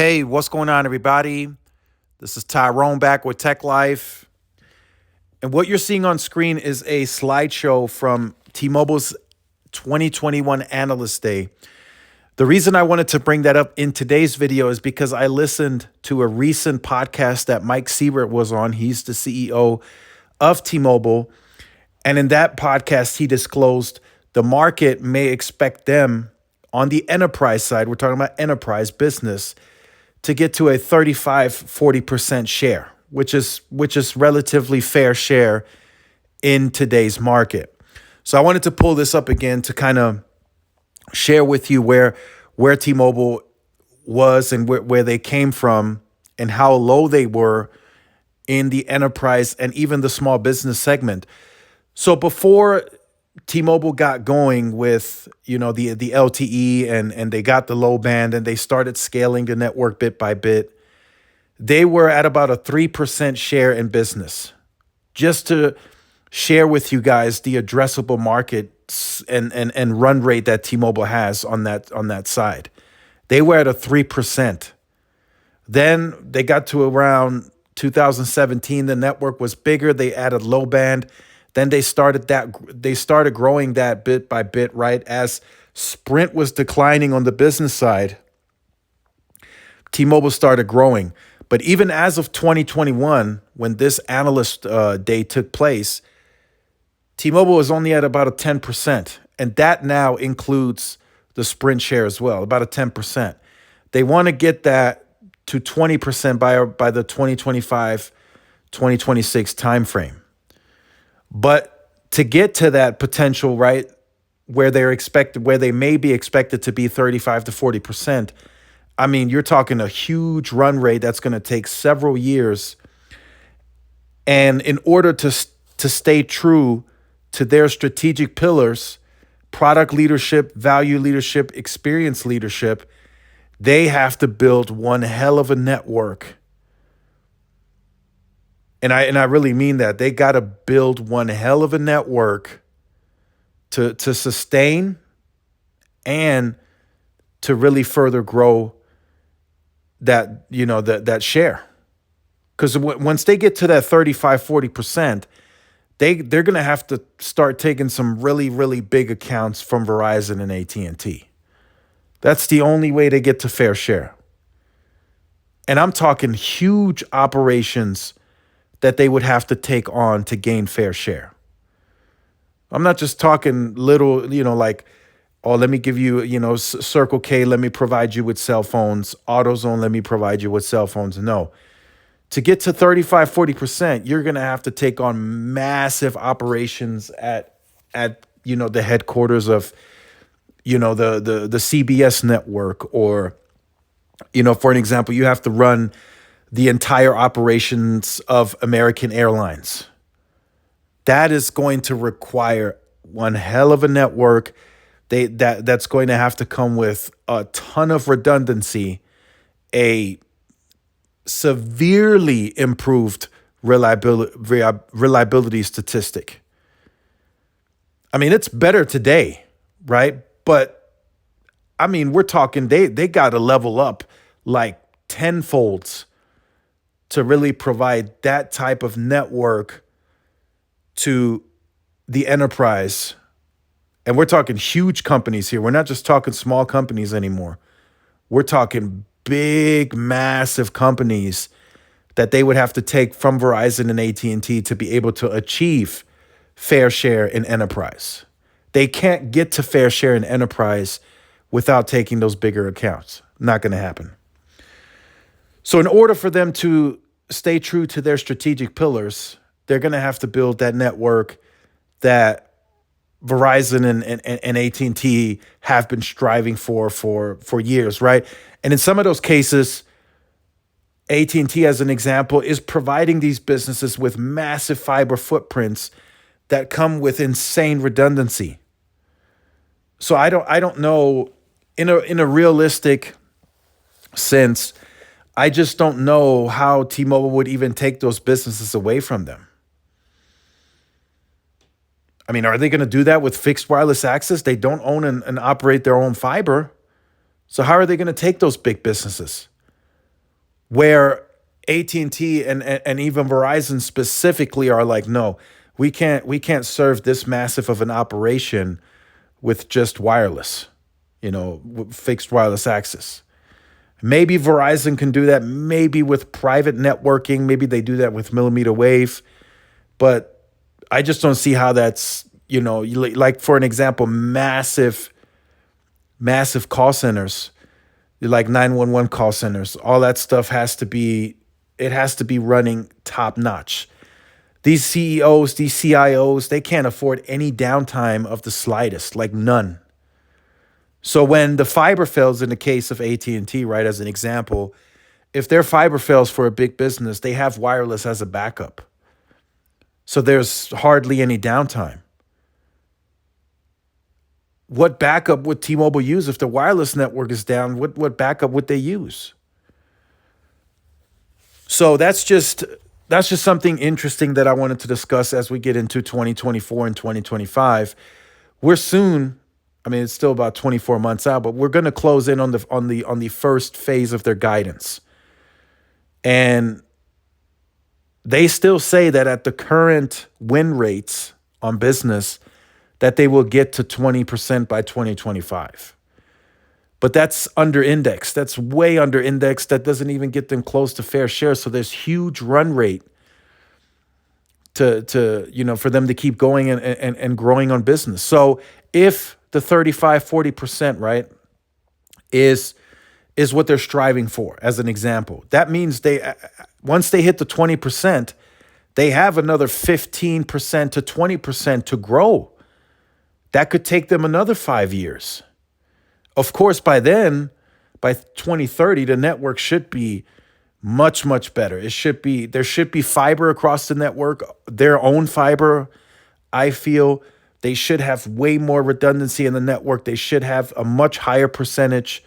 Hey, what's going on, everybody? This is Tyrone back with Tech Life. And what you're seeing on screen is a slideshow from T-Mobile's 2021 Analyst Day. The reason I wanted to bring that up in today's video is because I listened to a recent podcast that Mike Sievert was on. He's the CEO of T-Mobile. And in that podcast, he disclosed the market may expect them on the enterprise side, we're talking about enterprise business, to get to a 35-40% share, which is relatively fair share in today's market. So I wanted to pull this up again to kind of share with you where T-Mobile was and where they came from and how low they were in the enterprise and even the small business segment. So before T-Mobile got going with, the LTE and they got the low band and they started scaling the network bit by bit, they were at about a 3% share in business. Just to share with you guys the addressable market and run rate that T-Mobile has on that side. They were at a 3%. Then they got to around 2017, the network was bigger, they added low band. Then they started growing that bit by bit, right? As Sprint was declining on the business side, T-Mobile started growing. But even as of 2021, when this analyst day took place, T-Mobile was only at about a 10%. And that now includes the Sprint share as well, about a 10%. They want to get that to 20% by the 2025, 2026 timeframe. But to get to that potential, right, where they may be expected to be 35 to 40%, I mean, you're talking a huge run rate that's going to take several years. And in order to stay true to their strategic pillars, product leadership, value leadership, experience leadership, they have to build one hell of a network. And I really mean that. They got to build one hell of a network to sustain and to really further grow that, that share. Because once they get to that 35-40%, they're going to have to start taking some really, really big accounts from Verizon and AT&T. That's the only way they get to fair share. And I'm talking huge operations that they would have to take on to gain fair share. I'm not just talking little, like, oh, let me give you, Circle K, let me provide you with cell phones. AutoZone, let me provide you with cell phones. No. To get to 35-40%, you're going to have to take on massive operations at the headquarters of, the CBS network, or, for an example, you have to run the entire operations of American Airlines. That is going to require one hell of a network. That's going to have to come with a ton of redundancy, a severely improved reliability statistic. I mean, it's better today, right? But I mean, we're talking they got to level up like tenfolds to really provide that type of network to the enterprise. And we're talking huge companies here. We're not just talking small companies anymore. We're talking big, massive companies that they would have to take from Verizon and AT&T to be able to achieve fair share in enterprise. They can't get to fair share in enterprise without taking those bigger accounts. Not going to happen. So in order for them to stay true to their strategic pillars, they're going to have to build that network that Verizon and AT&T have been striving for years, right? And in some of those cases, AT&T, as an example, is providing these businesses with massive fiber footprints that come with insane redundancy. So I don't know, in a realistic sense, I just don't know how T-Mobile would even take those businesses away from them. I mean, are they going to do that with fixed wireless access? They don't own and operate their own fiber. So how are they going to take those big businesses? where AT&T and even Verizon specifically are like, no, we can't serve this massive of an operation with just wireless, fixed wireless access. Maybe Verizon can do that, maybe with private networking, maybe they do that with millimeter wave, but I just don't see how that's, like for an example, massive call centers, like 911 call centers, all that stuff has to be running top notch. These CEOs, these CIOs, they can't afford any downtime of the slightest, like none. So when the fiber fails in the case of AT&T, right, as an example, if their fiber fails for a big business, they have wireless as a backup. So there's hardly any downtime. What backup would T-Mobile use if the wireless network is down? What backup would they use? So that's just something interesting that I wanted to discuss as we get into 2024 and 2025. We're soon, I mean, it's still about 24 months out, but we're going to close in on the first phase of their guidance. And they still say that at the current win rates on business, that they will get to 20% by 2025. But that's under indexed. That's way under indexed. That doesn't even get them close to fair share. So there's huge run rate for them to keep going and growing on business. So if the 35-40%, right, is what they're striving for, as an example, that means once they hit the 20%, they have another 15% to 20% to grow. That could take them another 5 years. Of course, by then, by 2030, the network should be much, much better. There should be fiber across the network, their own fiber. I feel they should have way more redundancy in the network. They should have a much higher percentage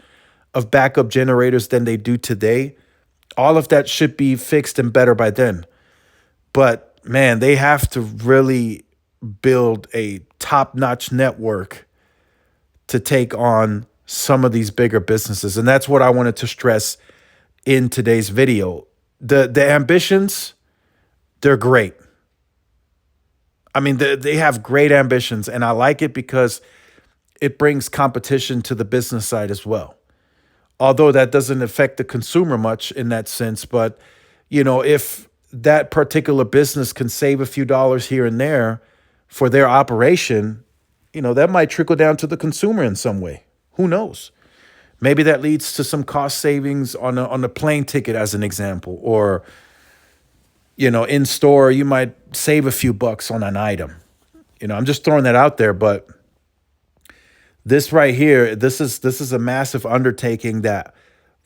of backup generators than they do today. All of that should be fixed and better by then. But man, they have to really build a top-notch network to take on some of these bigger businesses. And that's what I wanted to stress in today's video. The ambitions, they're great. I mean, they have great ambitions, and I like it because it brings competition to the business side as well. Although that doesn't affect the consumer much in that sense, but if that particular business can save a few dollars here and there for their operation, that might trickle down to the consumer in some way. Who knows? Maybe that leads to some cost savings on a plane ticket, as an example, or in store you might save a few bucks on an item. I'm just throwing that out there, but this right here, this is a massive undertaking that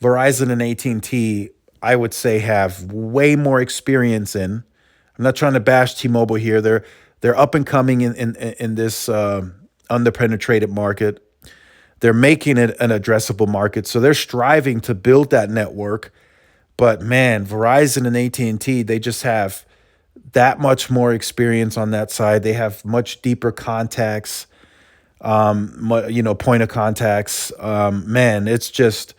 Verizon and AT&T, I would say, have way more experience in. I'm not trying to bash T-Mobile here. They're up and coming in this underpenetrated market. They're making it an addressable market, so they're striving to build that network. But man, Verizon and AT&T, they just have that much more experience on that side. They have much deeper contacts, point of contacts. Man, it's just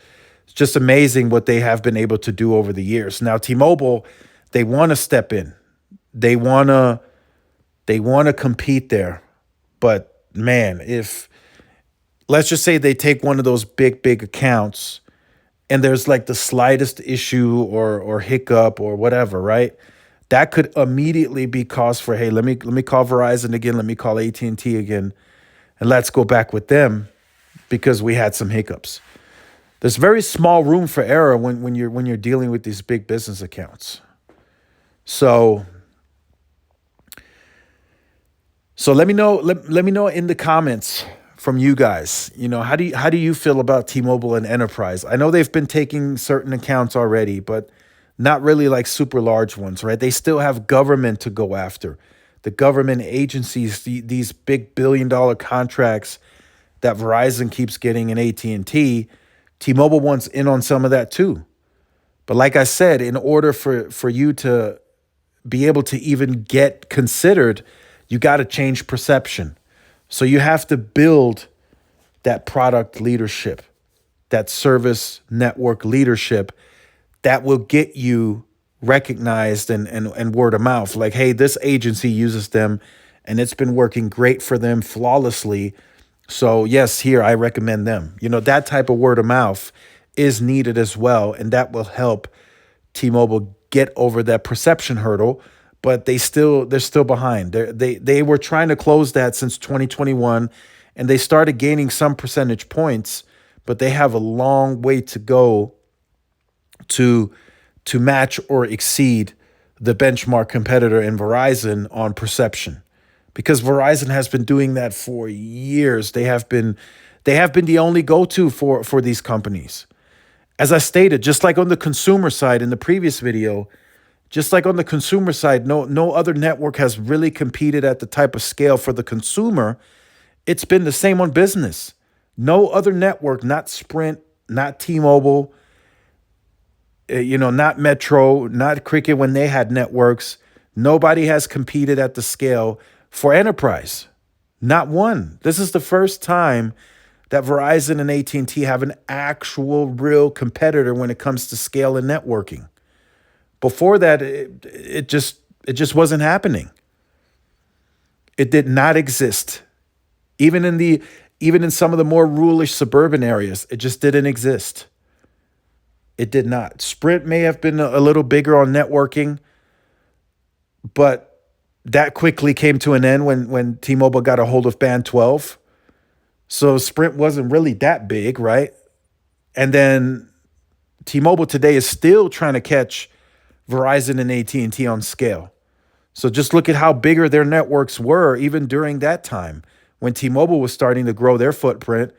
amazing what they have been able to do over the years. Now, T-Mobile, they want to step in. They want to compete there. But man, let's just say they take one of those big accounts and there's like the slightest issue or hiccup or whatever, right? That could immediately be cause for, hey, let me call Verizon again, let me call AT&T again, and let's go back with them because we had some hiccups. There's very small room for error when you're dealing with these big business accounts. So let me know in the comments from you guys. How do you feel about T-Mobile and Enterprise? I know they've been taking certain accounts already, but not really like super large ones, right? They still have government to go after. The government agencies, these big billion-dollar contracts that Verizon keeps getting and AT&T, T-Mobile wants in on some of that too. But like I said, in order for you to be able to even get considered, you got to change perception. So you have to build that product leadership, that service network leadership that will get you recognized and word of mouth. Like, hey, this agency uses them and it's been working great for them flawlessly. So yes, here I recommend them. That type of word of mouth is needed as well. And that will help T-Mobile get over that perception hurdle. But they're still behind. They were trying to close that since 2021, and they started gaining some percentage points, but they have a long way to go to match or exceed the benchmark competitor in Verizon on perception, because Verizon has been doing that for years. They have been the only go-to for these companies. As I stated, just like on the consumer side in the previous video, just like on the consumer side, no other network has really competed at the type of scale for the consumer. It's been the same on business. No other network, not Sprint, not T-Mobile, not Metro, not Cricket when they had networks. Nobody has competed at the scale for enterprise. Not one. This is the first time that Verizon and AT&T have an actual real competitor when it comes to scale and networking. Before that, it just wasn't happening. It did not exist. Even in some of the more ruralish suburban areas, it just didn't exist. It did not. Sprint may have been a little bigger on networking, but that quickly came to an end when T-Mobile got a hold of Band 12. So Sprint wasn't really that big, right? And then T-Mobile today is still trying to catch Verizon and AT&T on scale. So just look at how bigger their networks were even during that time. When T-Mobile was starting to grow their footprint,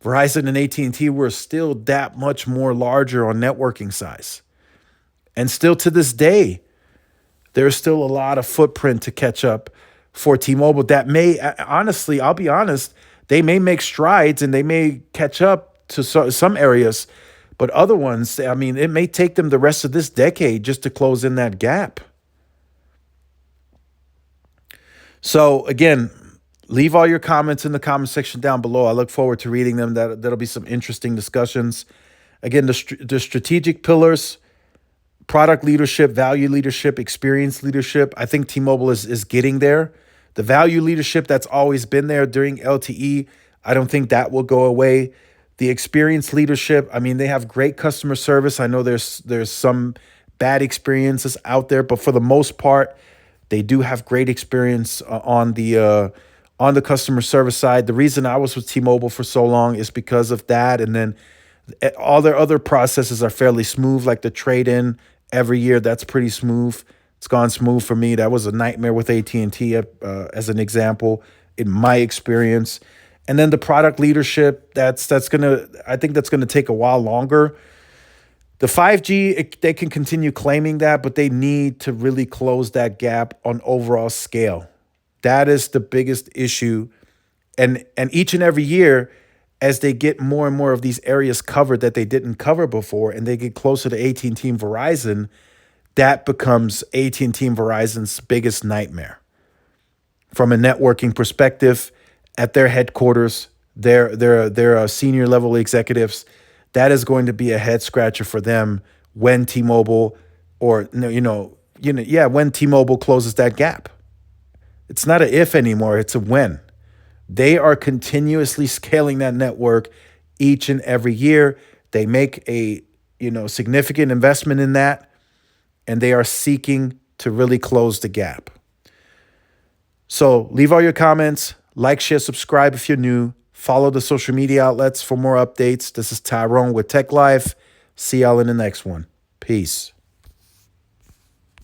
Verizon and AT&T were still that much more larger on networking size. And still to this day, there's still a lot of footprint to catch up for T-Mobile that may, honestly, I'll be honest, they may make strides and they may catch up to some areas. But other ones, I mean, it may take them the rest of this decade just to close in that gap. So again, leave all your comments in the comment section down below. I look forward to reading them. That'll be some interesting discussions. Again, the strategic pillars: product leadership, value leadership, experience leadership. I think T-Mobile is getting there. The value leadership that's always been there during LTE, I don't think that will go away. The experience leadership, I mean, they have great customer service. I know there's some bad experiences out there, but for the most part, they do have great experience on the customer service side. The reason I was with T-Mobile for so long is because of that. And then all their other processes are fairly smooth, like the trade-in every year. That's pretty smooth. It's gone smooth for me. That was a nightmare with AT&T as an example in my experience. And then the product leadership, I think that's gonna take a while longer. The 5G, they can continue claiming that, but they need to really close that gap on overall scale. That is the biggest issue. And each and every year, as they get more and more of these areas covered that they didn't cover before, and they get closer to AT&T and Verizon, that becomes AT&T and Verizon's biggest nightmare. From a networking perspective, at their headquarters, their senior level executives, that is going to be a head scratcher for them when T-Mobile when T-Mobile closes that gap. It's not an if anymore, it's a when. They are continuously scaling that network each and every year. They make a significant investment in that, and they are seeking to really close the gap. So leave all your comments, like, share, subscribe if you're new. Follow the social media outlets for more updates. This is Tyrone with Tech Life. See y'all in the next one. Peace.